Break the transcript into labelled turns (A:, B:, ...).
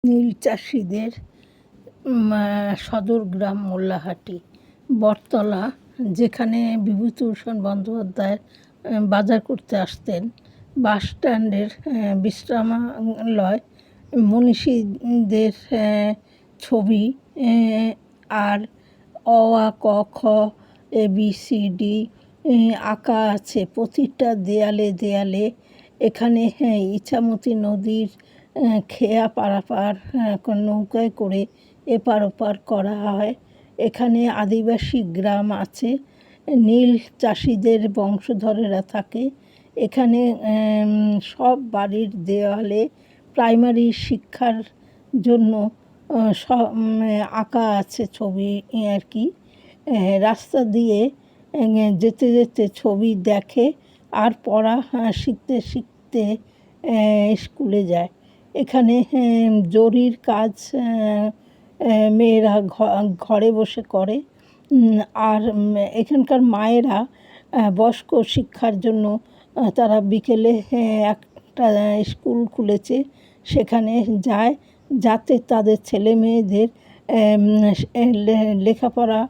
A: নীল চাষিদের সদর গ্রাম মোল্লাহাটি বটতলা, যেখানে বিভূতিভূষণ বন্দ্যোপাধ্যায় বাজার করতে আসতেন, বাস স্ট্যান্ডের বিশ্রামালয়, মনীষীদের ছবি আর অ আ ক খ ABCD আঁকা আছে প্রতিটা দেয়ালে দেয়ালে। এখানে ইছামতি নদীর খেয়া পারাপার নৌকায় করে এপার ওপার করা হয়। এখানে আদিবাসী গ্রাম আছে, নীল চাষিদের বংশধরেরা থাকে এখানে। সব বাড়ির দেওয়ালে প্রাইমারি শিক্ষার জন্য সব আঁকা আছে ছবি আর কি। রাস্তা দিয়ে যেতে যেতে ছবি দেখে আর পড়া শিখতে শিখতে স্কুলে যায়। এখানে জরির কাজ মেয়েরা ঘরে বসে করে। আর এখানকার মায়েরা বয়স্ক শিক্ষার জন্য তারা বিকেলে একটা স্কুল খুলেছে, সেখানে যায় যাতে তাদের ছেলে মেয়েদের লেখাপড়া